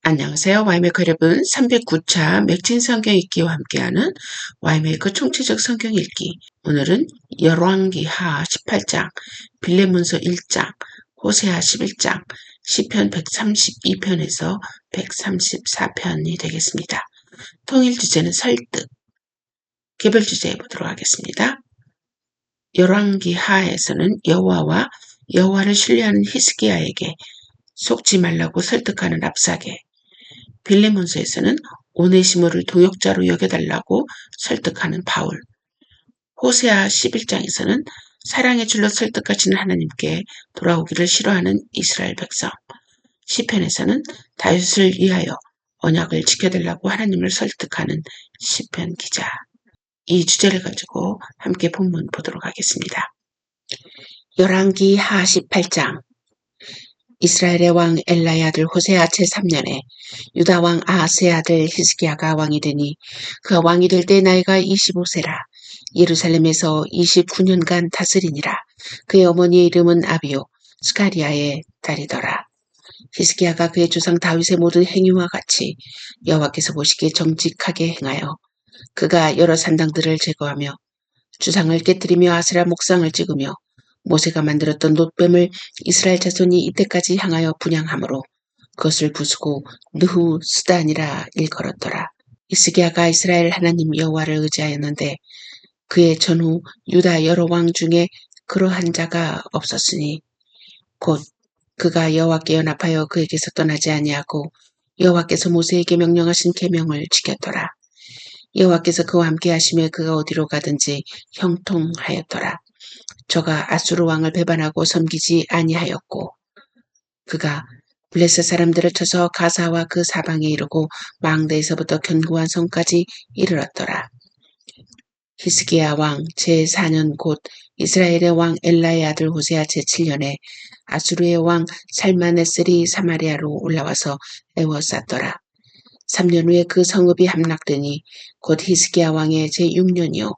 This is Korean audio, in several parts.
안녕하세요. 와이메이커 여러분. 309차 맥진 성경 읽기와 함께하는 와이메이커 총체적 성경 읽기. 오늘은 열왕기하 18장, 빌레몬서 1장, 호세아 11장, 시편 132편에서 134편이 되겠습니다. 통일 주제는 설득. 개별 주제 보도록 하겠습니다. 열왕기하에서는 여호와와 여호와를 신뢰하는 히스기야에게 속지 말라고 설득하는 랍사게, 빌레몬서에서는 오네시모를 동역자로 여겨달라고 설득하는 바울, 호세아 11장에서는 사랑의 줄로 설득하시는 하나님께 돌아오기를 싫어하는 이스라엘 백성, 시편에서는 다윗을 위하여 언약을 지켜달라고 하나님을 설득하는 시편 기자. 이 주제를 가지고 함께 본문 보도록 하겠습니다. 열왕기하 18장. 이스라엘의 왕 엘라의 아들 호세아 제3년에 유다 왕 아하스의 아들 히스기야가 왕이 되니 그가 왕이 될 때 나이가 25세라. 예루살렘에서 29년간 다스리니라. 그의 어머니의 이름은 아비요 스가리아의 딸이더라. 히스기야가 그의 조상 다윗의 모든 행위와 같이 여호와께서 보시기에 정직하게 행하여 그가 여러 산당들을 제거하며 주상을 깨뜨리며 아세라 목상을 찍으며 모세가 만들었던 놋뱀을 이스라엘 자손이 이때까지 향하여 분향함으로 그것을 부수고 느후스단이라 일컬었더라. 히스기야가 이스라엘 하나님 여호와를 의지하였는데 그의 전후 유다 여러 왕 중에 그러한 자가 없었으니 곧 그가 여호와께 연합하여 그에게서 떠나지 아니하고 여호와께서 모세에게 명령하신 계명을 지켰더라. 여호와께서 그와 함께 하시며 그가 어디로 가든지 형통하였더라. 저가 아수르 왕을 배반하고 섬기지 아니하였고 그가 블레셋 사람들을 쳐서 가사와 그 사방에 이르고 망대에서부터 견고한 성까지 이르렀더라. 히스기야 왕 제4년 곧 이스라엘의 왕 엘라의 아들 호세아 제7년에 아수르의 왕 살마네셀이 사마리아로 올라와서 에워쌌더라. 3년 후에 그 성읍이 함락되니 곧 히스기야 왕의 제6년이요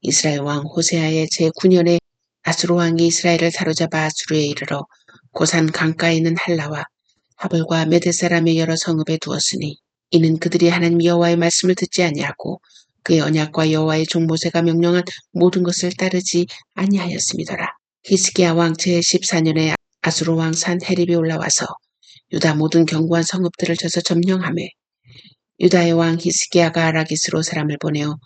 이스라엘 왕 호세아의 제9년에 아수르 왕이 이스라엘을 사로잡아 아수르에 이르러 고산 강가에 있는 할라와 하볼과 메대 사람의 여러 성읍에 두었으니 이는 그들이 하나님 여호와의 말씀을 듣지 아니하고 그의 언약과 여호와의 종 모세가 명령한 모든 것을 따르지 아니하였음이더라. 히스기야 왕 제14년에 아수르 왕 산헤립이 올라와서 유다 모든 견고한 성읍들을 쳐서 점령하매 유다의 왕 히스기야가 라기스로 사람을 보내어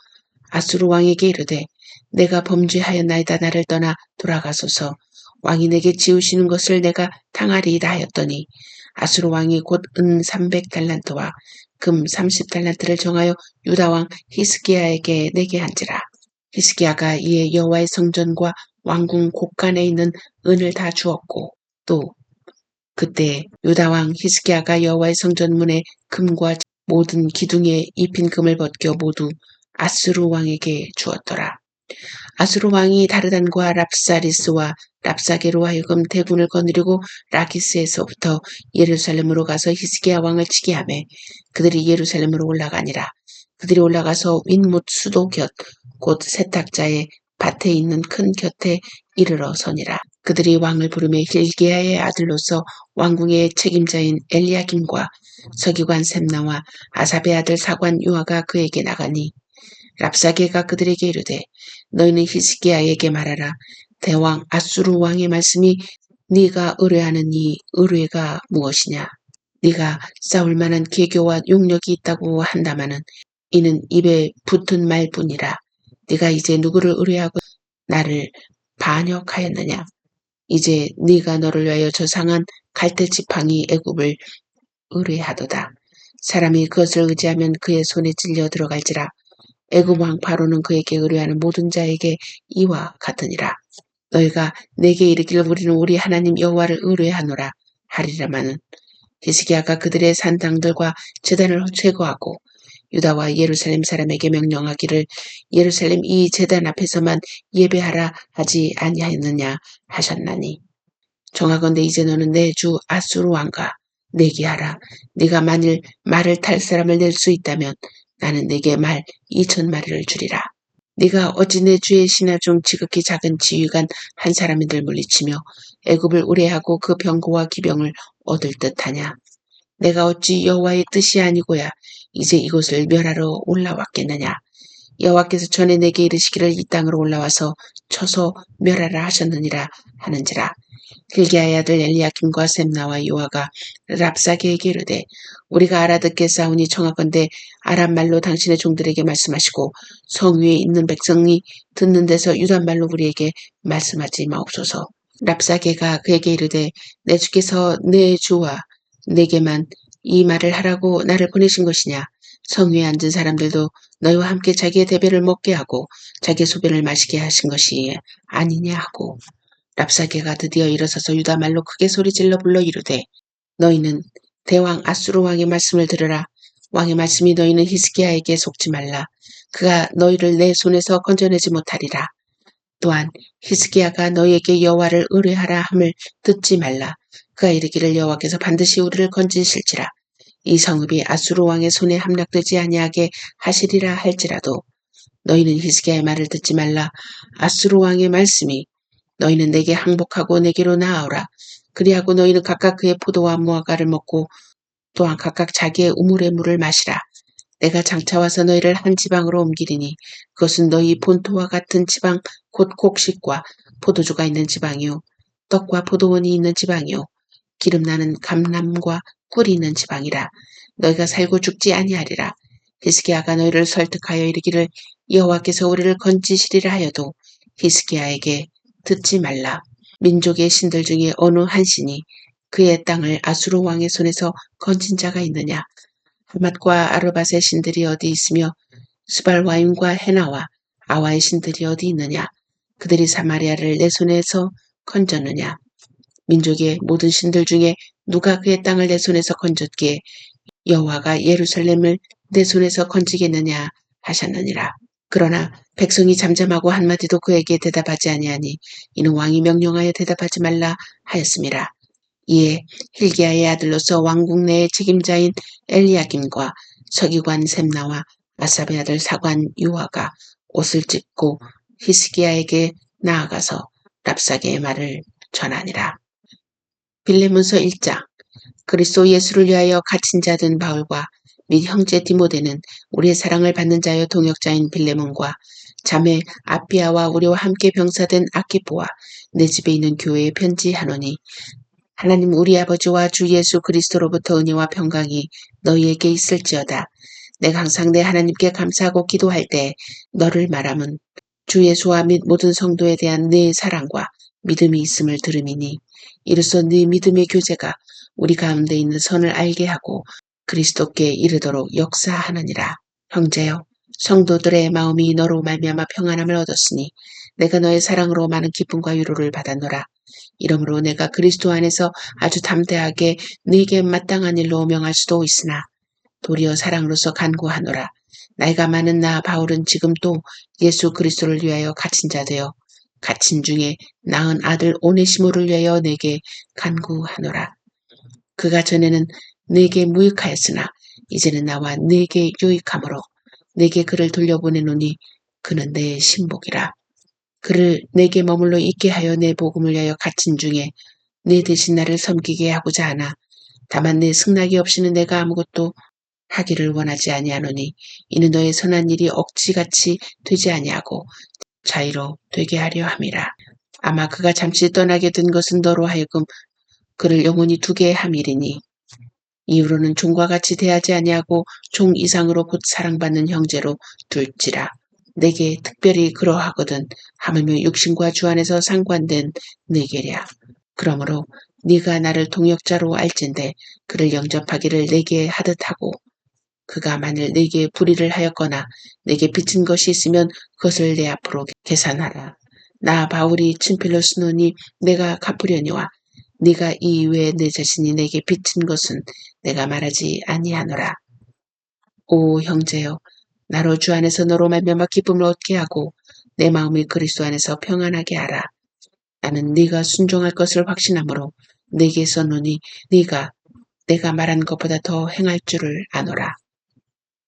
아수르 왕에게 이르되 내가 범죄하였나이다. 나를 떠나 돌아가소서. 왕이 내게 지우시는 것을 내가 당하리이다 하였더니 아수르 왕이 곧 은 300달란트와 금 30달란트를 정하여 유다 왕 히스기야에게 내게 한지라. 히스기야가 이에 여호와의 성전과 왕궁 곳간에 있는 은을 다 주었고 또 그때 유다 왕 히스기야가 여호와의 성전 문에 금과 모든 기둥에 입힌 금을 벗겨 모두 아수르 왕에게 주었더라. 아수르 왕이 다르단과 랍사리스와 랍사게로 하여금 대군을 거느리고 라기스에서부터 예루살렘으로 가서 히스기야 왕을 치게 하매 그들이 예루살렘으로 올라가니라. 그들이 올라가서 윗못 수도 곁 곧 세탁자의 밭에 있는 큰 곁에 이르러 서니라. 그들이 왕을 부르며 hil기야의 아들로서 왕궁의 책임자인 엘리야김과 서기관 셈나와 아삽의 아들 사관 요아가 그에게 나가니 랍사게가 그들에게 이르되 너희는 히스기야에게 말하라. 대왕 아수르 왕의 말씀이 네가 의뢰하는 이 의뢰가 무엇이냐. 네가 싸울 만한 계교와 용력이 있다고 한다마는 이는 입에 붙은 말뿐이라. 네가 이제 누구를 의뢰하고 나를 반역하였느냐. 이제 네가 너를 위하여 저 상한 갈대 지팡이 애굽을 의뢰하도다. 사람이 그것을 의지하면 그의 손에 찔려 들어갈지라. 애굽 왕 바로는 그에게 의뢰하는 모든 자에게 이와 같으니라. 너희가 내게 이르기를 우리는 우리 하나님 여호와를 의뢰하노라 하리라마는 히스기야가 그들의 산당들과 제단을 제거하고 유다와 예루살렘 사람에게 명령하기를 예루살렘 이 제단 앞에서만 예배하라 하지 아니하였느냐 하셨나니 정하건대 이제 너는 내 주 아수르 왕과 내기하라. 네가 만일 말을 탈 사람을 낼 수 있다면 나는 네게 말 2,000마리를 주리라. 네가 어찌 내 주의 신하 중 지극히 작은 지휘관 한 사람이들 물리치며 애굽을 우레하고 그 병거와 기병을 얻을 듯하냐. 내가 어찌 여호와의 뜻이 아니고야 이제 이곳을 멸하러 올라왔겠느냐. 여호와께서 전에 내게 이르시기를 이 땅으로 올라와서 쳐서 멸하라 하셨느니라 하는지라. hilki야의 아들 엘리야김과 셈나와 요아가 랍사게에게 이르되 우리가 알아듣겠사오니 청하건대 아람 말로 당신의 종들에게 말씀하시고 성 위에 있는 백성이 듣는 데서 유다 말로 우리에게 말씀하지 마옵소서. 랍사게가 그에게 이르되 내 주께서 내 주와 내게만 이 말을 하라고 나를 보내신 것이냐. 성 위에 앉은 사람들도 너희와 함께 자기의 대배를 먹게 하고 자기의 소변을 마시게 하신 것이 아니냐 하고. 랍사게가 드디어 일어서서 유다 말로 크게 소리질러 불러 이르되 너희는 대왕 아수르 왕의 말씀을 들으라. 왕의 말씀이 너희는 히스기야에게 속지 말라. 그가 너희를 내 손에서 건져내지 못하리라. 또한 히스기야가 너희에게 여호와를 의뢰하라 함을 듣지 말라. 그가 이르기를 여호와께서 반드시 우리를 건지실지라. 이 성읍이 아수르 왕의 손에 함락되지 아니하게 하시리라 할지라도 너희는 히스기야의 말을 듣지 말라. 아수르 왕의 말씀이 너희는 내게 항복하고 내게로 나아오라. 그리하고 너희는 각각 그의 포도와 무화과를 먹고 또한 각각 자기의 우물의 물을 마시라. 내가 장차 와서 너희를 한 지방으로 옮기리니 그것은 너희 본토와 같은 지방 곧 곡식과 포도주가 있는 지방이요 떡과 포도원이 있는 지방이요 기름나는 감람과 꿀이 있는 지방이라. 너희가 살고 죽지 아니하리라. 히스기야가 너희를 설득하여 이르기를 여호와께서 우리를 건지시리라 하여도 히스기야에게 듣지 말라. 민족의 신들 중에 어느 한 신이 그의 땅을 아수르 왕의 손에서 건진 자가 있느냐. 하맛과 아르밧의 신들이 어디 있으며 스발와임과 헤나와 아와의 신들이 어디 있느냐. 그들이 사마리아를 내 손에서 건졌느냐. 민족의 모든 신들 중에 누가 그의 땅을 내 손에서 건졌기에 여호와가 예루살렘을 내 손에서 건지겠느냐 하셨느니라. 그러나 백성이 잠잠하고 한마디도 그에게 대답하지 아니하니 이는 왕이 명령하여 대답하지 말라 하였음이라. 이에 hilki야의 아들로서 왕국 내의 책임자인 엘리야김과 서기관 셈나와 아삽의 아들 사관 요아가 옷을 찢고 히스기야에게 나아가서 랍사게의 말을 전하니라. 빌레몬서 1장. 그리스도 예수를 위하여 갇힌 자 된 바울과 및 형제 디모데는 우리의 사랑을 받는 자여 동역자인 빌레몬과 자매 아피아와 우리와 함께 병사된 아키포와 내 집에 있는 교회에 편지하노니 하나님 우리 아버지와 주 예수 그리스도로부터 은혜와 평강이 너희에게 있을지어다. 내가 항상 내 하나님께 감사하고 기도할 때 너를 말함은 주 예수와 및 모든 성도에 대한 네 사랑과 믿음이 있음을 들음이니 이로써 네 믿음의 교제가 우리 가운데 있는 선을 알게 하고 그리스도께 이르도록 역사하느니라. 형제여, 성도들의 마음이 너로 말미암아 평안함을 얻었으니 내가 너의 사랑으로 많은 기쁨과 위로를 받았노라. 이러므로 내가 그리스도 안에서 아주 담대하게 네게 마땅한 일로 명할 수도 있으나 도리어 사랑으로서 간구하노라. 나이가 많은 나 바울은 지금 또 예수 그리스도를 위하여 갇힌 자 되어 갇힌 중에 낳은 아들 오네시모를 위하여 내게 간구하노라. 그가 전에는 내게 무익하였으나 이제는 나와 내게 유익함으로 내게 그를 돌려보내노니 그는 내 신복이라. 그를 내게 머물러 있게 하여 내 복음을 위하여 갇힌 중에 내 대신 나를 섬기게 하고자 하나 다만 내 승낙이 없이는 내가 아무것도 하기를 원하지 아니하노니 이는 너의 선한 일이 억지같이 되지 아니하고 자유로 되게 하려 함이라. 아마 그가 잠시 떠나게 된 것은 너로 하여금 그를 영원히 두게 함이리니 이후로는 종과 같이 대하지 아니하고 종 이상으로 곧 사랑받는 형제로 둘지라. 내게 특별히 그러하거든 하물며 육신과 주 안에서 상관된 내게랴. 그러므로 네가 나를 동역자로 알진대 그를 영접하기를 내게 하듯 하고 그가 만일 내게 불의를 하였거나 내게 빚진 것이 있으면 그것을 내 앞으로 계산하라. 나 바울이 친필로 쓰노니 내가 갚으려니와 네가 이 이외에 내 자신이 내게 빚진 것은 내가 말하지 아니하노라. 오 형제여, 나로 주 안에서 너로 말미암아 기쁨을 얻게 하고 내 마음이 그리스도 안에서 평안하게 하라. 나는 네가 순종할 것을 확신하므로 네게 썼노니 네가 내가 말한 것보다 더 행할 줄을 아노라.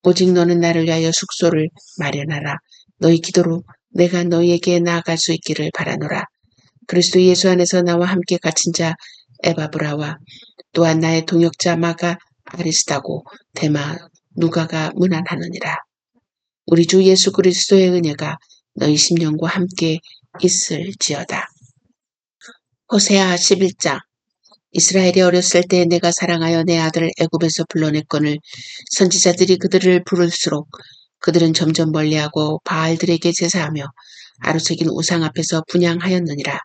오직 너는 나를 위하여 숙소를 마련하라. 너희 기도로 내가 너희에게 나아갈 수 있기를 바라노라. 그리스도 예수 안에서 나와 함께 갇힌 자 에바브라와 또한 나의 동역자 마가 아리스다고 데마 누가가 문안하느니라. 우리 주 예수 그리스도의 은혜가 너희 심령과 함께 있을지어다. 호세아 11장. 이스라엘이 어렸을 때 내가 사랑하여 내 아들을 애굽에서 불러냈거늘 선지자들이 그들을 부를수록 그들은 점점 멀리하고 바알들에게 제사하며 아루새긴 우상 앞에서 분향하였느니라.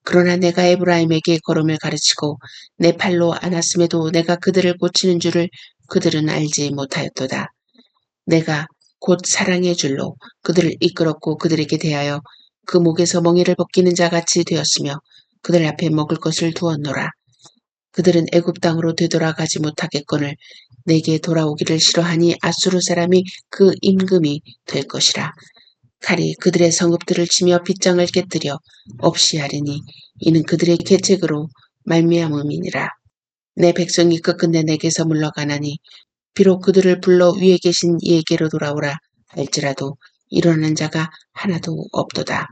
그러나 내가 에브라임에게 걸음을 가르치고 내 팔로 안았음에도 내가 그들을 고치는 줄을 그들은 알지 못하였도다. 내가 곧 사랑의 줄로 그들을 이끌었고 그들에게 대하여 그 목에서 멍에를 벗기는 자같이 되었으며 그들 앞에 먹을 것을 두었노라. 그들은 애굽 땅으로 되돌아가지 못하겠거늘 내게 돌아오기를 싫어하니 아수르 사람이 그 임금이 될 것이라. 칼이 그들의 성읍들을 치며 빗장을 깨뜨려 없이 하리니 이는 그들의 계책으로 말미암음이니라. 내 백성이 끝끝내 내게서 물러가나니 비록 그들을 불러 위에 계신 이에게로 돌아오라 할지라도 일어난 자가 하나도 없도다.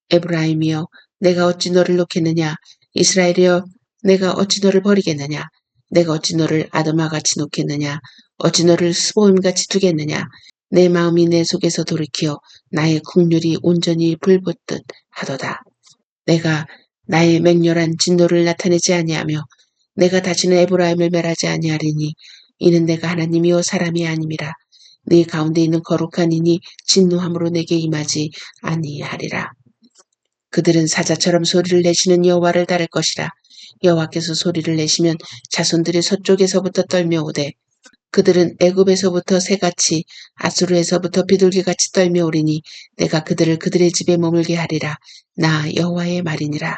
에브라임이여 내가 어찌 너를 놓겠느냐. 이스라엘이여 내가 어찌 너를 버리겠느냐. 내가 어찌 너를 아드마같이 놓겠느냐. 어찌 너를 스보임같이 두겠느냐. 내 마음이 내 속에서 돌이켜 나의 국률이 온전히 불붙듯 하도다. 내가 나의 맹렬한 진노를 나타내지 아니하며 내가 다시는 에브라임을 멸하지 아니하리니 이는 내가 하나님이요 사람이 아님이라. 네 가운데 있는 거룩한 이니 진노함으로 내게 임하지 아니하리라. 그들은 사자처럼 소리를 내시는 여호와를 따를 것이라. 여호와께서 소리를 내시면 자손들이 서쪽에서부터 떨며오되 그들은 애굽에서부터 새같이 아수르에서부터 비둘기같이 떨며오리니 내가 그들을 그들의 집에 머물게 하리라. 나 여호와의 말이니라.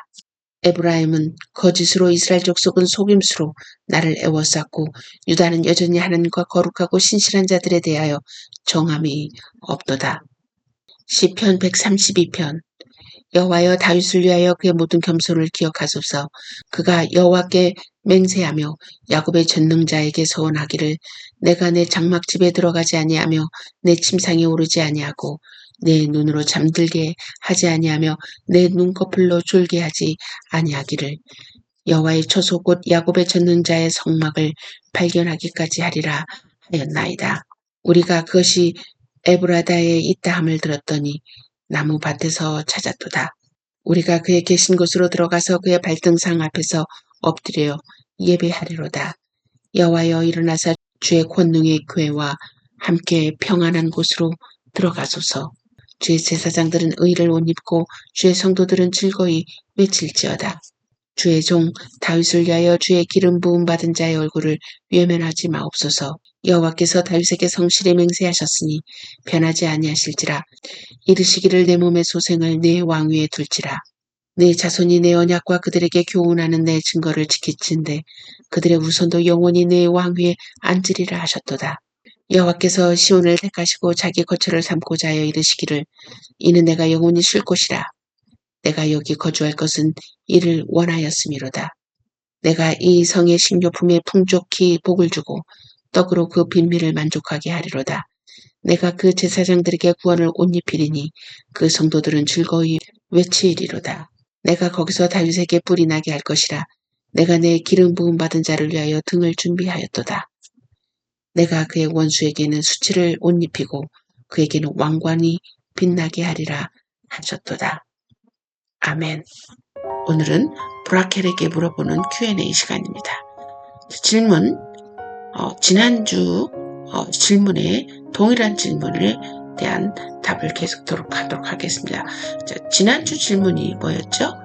에브라임은 거짓으로 이스라엘 족속은 속임수로 나를 애워쌌고 유다는 여전히 하나님과 거룩하고 신실한 자들에 대하여 정함이 없도다. 시편 132편. 여호와여 다윗을 위하여 그의 모든 겸손을 기억하소서. 그가 여호와께 맹세하며 야곱의 전능자에게 서원하기를 내가 내 장막집에 들어가지 아니하며 내 침상에 오르지 아니하고 내 눈으로 잠들게 하지 아니하며 내 눈꺼풀로 졸게 하지 아니하기를 여호와의 처소 곧 야곱의 전능자의 성막을 발견하기까지 하리라 하였나이다. 우리가 그것이 에브라다에 있다 함을 들었더니 나무 밭에서 찾았도다. 우리가 그의 계신 곳으로 들어가서 그의 발등상 앞에서 엎드려 예배하리로다. 여호와여 일어나사 주의 권능의 교회와 함께 평안한 곳으로 들어가소서. 주의 제사장들은 의를 옷 입고 주의 성도들은 즐거이 외칠지어다. 주의 종 다윗을 위하여 주의 기름 부음 받은 자의 얼굴을 외면하지 마옵소서. 여호와께서 다윗에게 성실히 맹세하셨으니 변하지 아니하실지라. 이르시기를 내 몸의 소생을 내 왕위에 둘지라. 내 자손이 내 언약과 그들에게 교훈하는 내 증거를 지키친대 그들의 후손도 영원히 내 왕위에 앉으리라 하셨도다. 여호와께서 시온을 택하시고 자기 거처를 삼고자 하여 이르시기를 이는 내가 영원히 쉴 곳이라. 내가 여기 거주할 것은 이를 원하였음이로다. 내가 이 성의 식료품에 풍족히 복을 주고 떡으로 그 빈미를 만족하게 하리로다. 내가 그 제사장들에게 구원을 옷 입히리니 그 성도들은 즐거이 외치리로다. 내가 거기서 다윗에게 뿔이 나게 할 것이라. 내가 내 기름 부음 받은 자를 위하여 등을 준비하였도다. 내가 그의 원수에게는 수치를 옷 입히고 그에게는 왕관이 빛나게 하리라 하셨도다. 아멘. 오늘은 브라켈에게 물어보는 Q&A 시간입니다. 질문, 지난주 질문에 동일한 질문에 대한 답을 계속토록 하도록 하겠습니다. 자, 지난주 질문이 뭐였죠?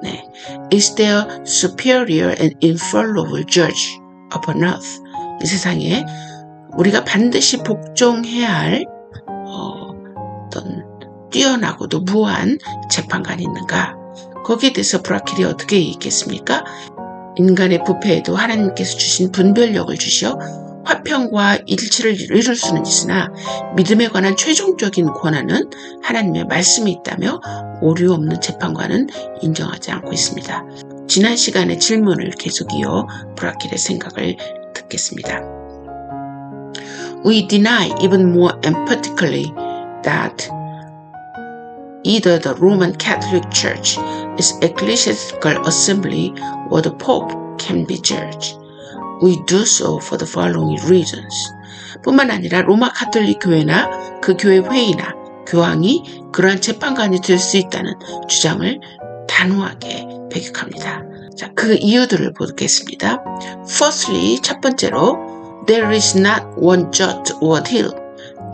네, Is there superior and infallible judge upon earth? 이 세상에 우리가 반드시 복종해야 할 어떤 뛰어나고도 무한 재판관이 있는가? 거기에 대해서 브라켈이 어떻게 얘기했습니까? 인간의 부패에도 하나님께서 주신 분별력을 주시어 화평과 일치를 이룰 수는 있으나 믿음에 관한 최종적인 권한은 하나님의 말씀이 있다며 오류 없는 재판관은 인정하지 않고 있습니다. 지난 시간의 질문을 계속 이어 브라켈의 생각을 듣겠습니다. We deny even more emphatically that either the Roman Catholic Church, its ecclesiastical assembly, or the Pope can be judged. We do so for the following reasons. 뿐만 아니라 로마 가톨릭 교회나 그 교회 회의나 교황이 그러한 재판관이 될 수 있다는 주장을 단호하게 배격합니다. 자, 그 이유들을 보겠습니다. Firstly, 첫 번째로 There is not one jot or tittle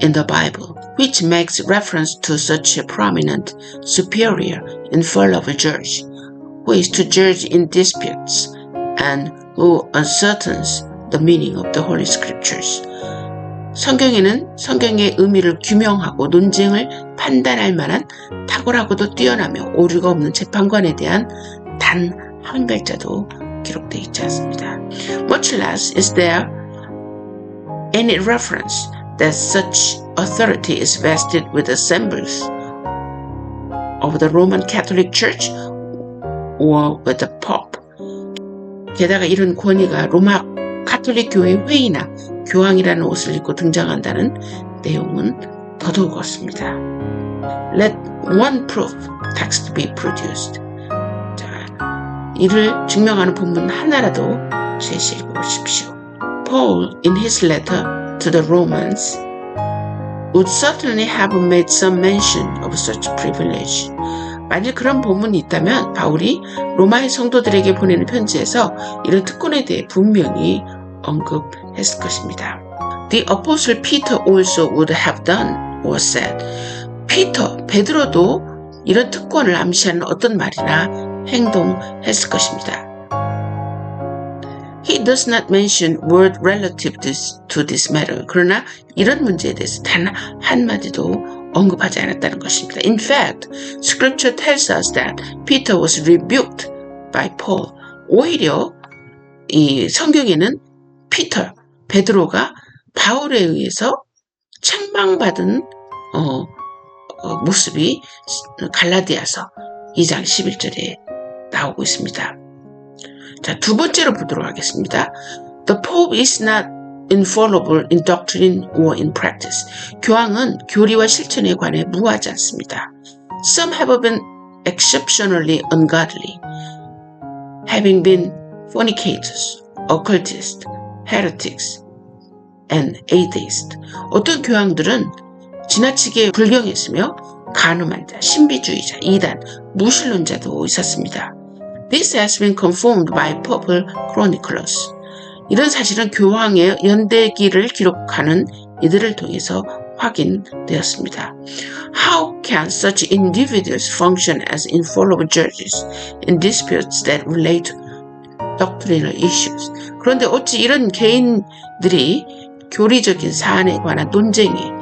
in the Bible which makes reference to such a prominent, superior, infallible judge who is to judge in disputes and who ascertains the meaning of the Holy Scriptures. 성경에는 성경의 의미를 규명하고 논쟁을 판단할 만한 탁월하고도 뛰어나며 오류가 없는 재판관에 대한 단 한 글자도 기록되어 있지 않습니다. Much less is there any reference that such authority is vested with the assemblies of the Roman Catholic Church or with the Pope. 게다가 이런 권위가 로마 가톨릭 교회 회의나 교황이라는 옷을 입고 등장한다는 내용은 더더욱 없습니다. Let one proof text be produced. 자, 이를 증명하는 본문 하나라도 제시해 보십시오. Paul, in his letter to the Romans, would certainly have made some mention of such privilege. 만일 그런 본문이 있다면 바울이 로마의 성도들에게 보내는 편지에서 이런 특권에 대해 분명히 언급했을 것입니다. The apostle Peter also would have done or said. 베드로도 이런 특권을 암시하는 어떤 말이나 행동했을 것입니다. He does not mention word relative to this matter. 그러나 이런 문제에 대해서 단 한마디도 언급하지 않았다는 것입니다. In fact, Scripture tells us that Peter was rebuked by Paul. 오히려 이 성경에는 베드로가 바울에 의해서 책망받은 모습이 갈라디아서 2장 11절에 나오고 있습니다. 자, 두 번째로 보도록 하겠습니다. The Pope is not infallible in doctrine or in practice. 교황은 교리와 실천에 관해 무하지 않습니다. Some have been exceptionally ungodly, having been fornicators, occultists, heretics, and atheists. 어떤 교황들은 지나치게 불경했으며 간음한 자, 신비주의자, 이단, 무신론자도 있었습니다. This has been confirmed by Papal chroniclers. 이런 사실은 교황의 연대기를 기록하는 이들을 통해서 확인되었습니다. How can such individuals function as infallible judges in disputes that relate to doctrinal issues? 그런데 어찌 이런 개인들이 교리적인 사안에 관한 논쟁에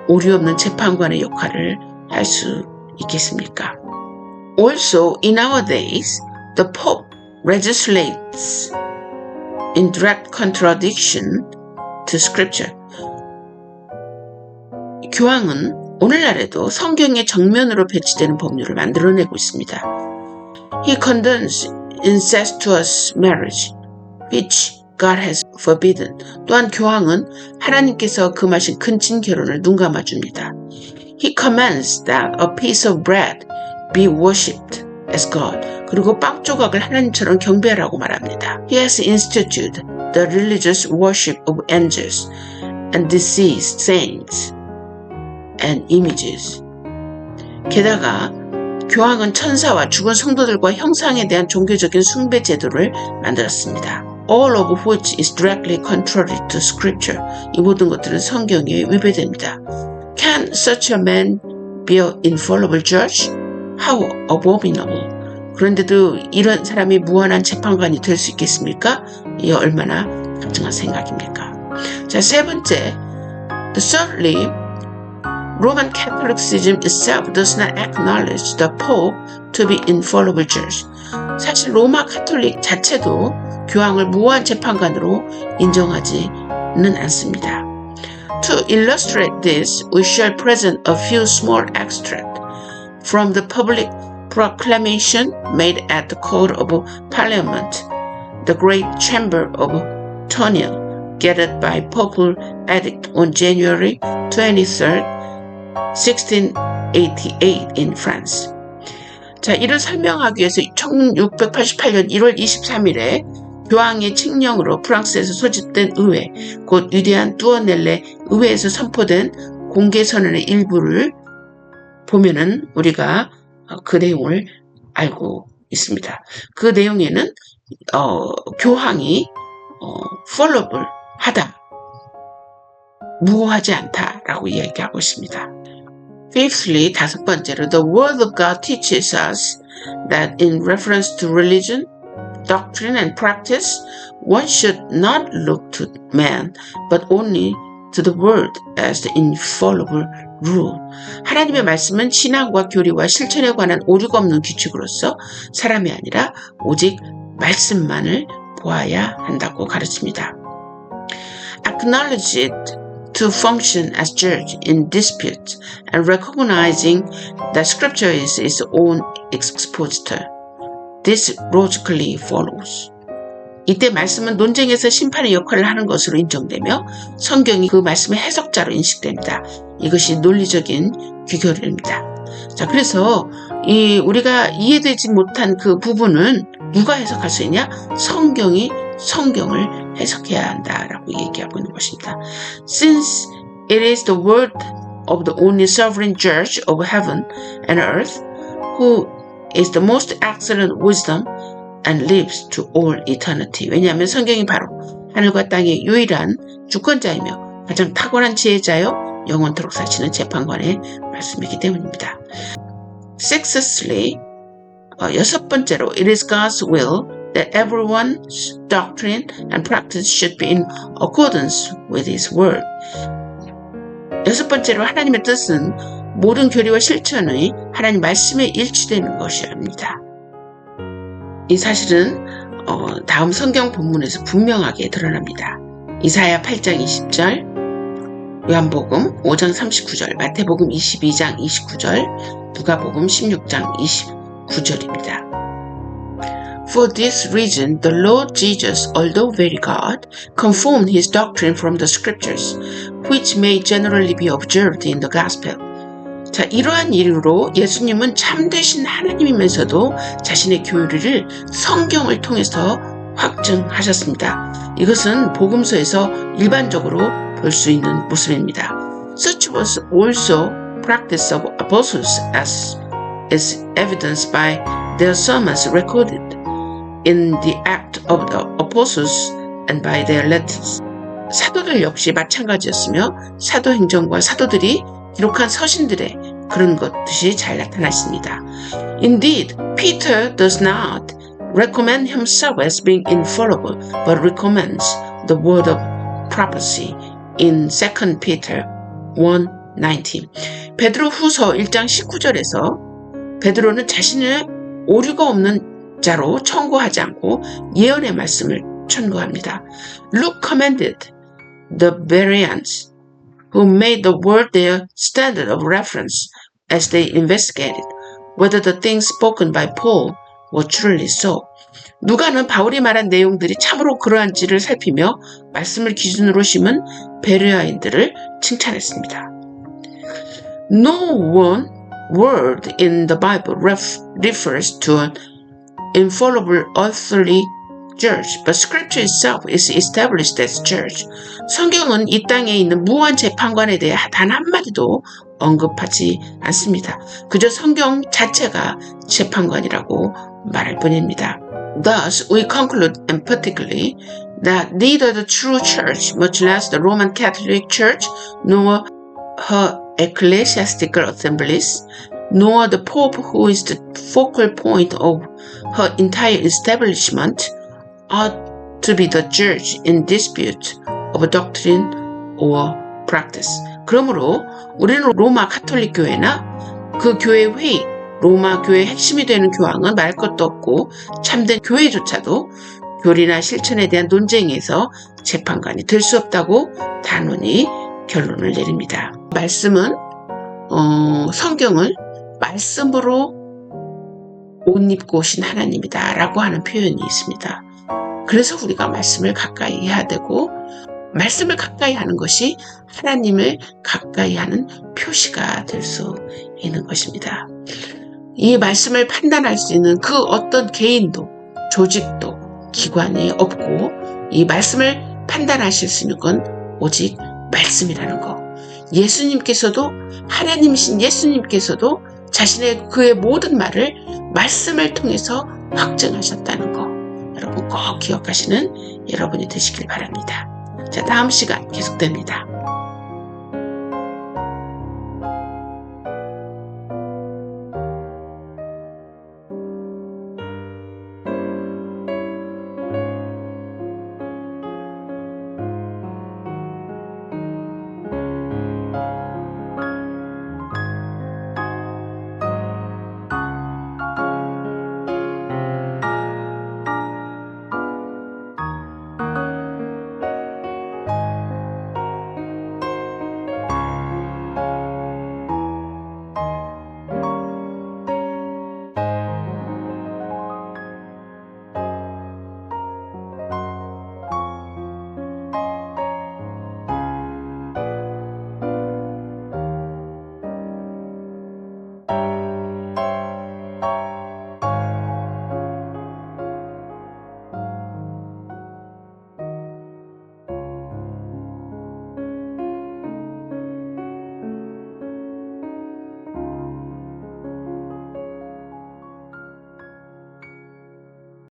오류 없는 재판관의 역할을 할 수 있겠습니까? Also, in our days, the Pope legislates in direct contradiction to Scripture. 교황은 오늘날에도 성경의 정면으로 배치되는 법률을 만들어내고 있습니다. He condemns incestuous marriage, which God has forbidden. 또한 교황은 하나님께서 금하신 근친 결혼을 눈감아줍니다. He commands that a piece of bread be worshipped as God. 그리고 빵 조각을 하나님처럼 경배하라고 말합니다. He has instituted the religious worship of angels and deceased saints and images. 게다가 교황은 천사와 죽은 성도들과 형상에 대한 종교적인 숭배 제도를 만들었습니다. All of which is directly contrary to Scripture. 이 모든 것들은 성경에 위배됩니다. Can such a man be an infallible judge? How abominable. 그런데도 이런 사람이 무한한 재판관이 될 수 있겠습니까? 이 얼마나 가증한 생각입니까? 자, 세 번째. Thirdly, Roman Catholicism itself does not acknowledge the Pope to be infallible judge. 사실 로마 카톨릭 자체도 교황을 무한 재판관으로 인정하지는 않습니다. To illustrate this, we shall present a few small extracts from the public proclamation made at the Court of Parliament, the Great Chamber of Tonil, gathered by Papal Edict on January 23rd, 1688 in France. 자, 이를 설명하기 위해서 1688년 1월 23일에 교황의 칙령으로 프랑스에서 소집된 의회, 곧 위대한 뚜어넬레 의회에서 선포된 공개선언의 일부를 보면은 우리가 그 내용을 알고 있습니다. 그 내용에는 교황이 followable 하다, 무고하지 않다라고 이야기하고 있습니다. Fifthly, 다섯 번째로, the word of God teaches us that in reference to religion, doctrine and practice, one should not look to man, but only to the word as the infallible rule. 하나님의 말씀은 신앙과 교리와 실천에 관한 오류가 없는 규칙으로서 사람이 아니라 오직 말씀만을 보아야 한다고 가르칩니다. Acknowledge it to function as judge in dispute and recognizing that scripture is its own expositor. This logically follows. 이때 말씀은 논쟁에서 심판의 역할을 하는 것으로 인정되며 성경이 그 말씀의 해석자로 인식됩니다. 이것이 논리적인 귀결입니다. 자, 그래서 우리가 이해되지 못한 그 부분은 누가 해석할 수 있냐? 성경이 성경을 해석해야 한다라고 얘기하고 있는 것입니다. Since it is the word of the only sovereign judge of heaven and earth, who is the most excellent wisdom and lives to all eternity. 왜냐하면 성경이 바로 하늘과 땅의 유일한 주권자이며 가장 탁월한 지혜자요 영원토록 사시는 재판관의 말씀이기 때문입니다. Sixthly, 여섯 번째로, it is God's will that everyone's doctrine and practice should be in accordance with His word. 여섯 번째로, 하나님의 뜻은 모든 교리와 실천의 하나님 말씀에 일치되는 것이랍니다. 이 사실은 다음 성경 본문에서 분명하게 드러납니다. 이사야 8장 20절, 요한복음 5장 39절, 마태복음 22장 29절, 누가복음 16장 29절입니다. For this reason, the Lord Jesus, although very God, conformed his doctrine from the scriptures, which may generally be observed in the gospel. 자, 이러한 이유로 예수님은 참되신 하나님이면서도 자신의 교리를 성경을 통해서 확증하셨습니다. 이것은 복음서에서 일반적으로 볼 수 있는 모습입니다. Such was also practice of apostles as is evidenced by their sermons recorded in the Act of the Apostles and by their letters. 사도들 역시 마찬가지였으며 사도행전과 사도들이 기록한 서신들의 그런 것들이 잘 나타나 있습니다. Indeed, Peter does not recommend himself as being infallible, but recommends the word of prophecy in 2 Peter 1:19. 베드로 후서 1장 19절에서 베드로는 자신을 오류가 없는 자로 청구하지 않고 예언의 말씀을 천구합니다. Luke commended the Bereans who made the word their standard of reference as they investigated whether the things spoken by Paul were truly so. 누가는 바울이 말한 내용들이 참으로 그러한지를 살피며 말씀을 기준으로 심은 베레아인들을 칭찬했습니다. No one word in the Bible refers to an infallible earthly judge, but Scripture itself is established as judge. 성경은 이 땅에 있는 무한 재판관에 대해 단 한마디도 언급하지 않습니다. 그저 성경 자체가 재판관이라고 말할 뿐입니다. Thus, we conclude emphatically that neither the true church, much less the Roman Catholic Church, nor her ecclesiastical assemblies, nor the Pope, who is the focal point of her entire establishment, ought to be the judge in dispute of doctrine or practice. 그러므로 우리는 로마 가톨릭 교회나 그 교회 회의, 로마 교회의 핵심이 되는 교황은 말 것도 없고 참된 교회조차도 교리나 실천에 대한 논쟁에서 재판관이 될 수 없다고 단호히 결론을 내립니다. 말씀은 성경을 말씀으로 옷 입고 오신 하나님이다 라고 하는 표현이 있습니다. 그래서 우리가 말씀을 가까이 해야 되고 말씀을 가까이 하는 것이 하나님을 가까이 하는 표시가 될 수 있는 것입니다. 이 말씀을 판단할 수 있는 그 어떤 개인도 조직도 기관이 없고 이 말씀을 판단하실 수 있는 건 오직 말씀이라는 거. 예수님께서도 하나님이신 예수님께서도 자신의 그의 모든 말을 말씀을 통해서 확증하셨다는 거. 여러분 꼭 기억하시는 여러분이 되시길 바랍니다. 자, 다음 시간 계속됩니다.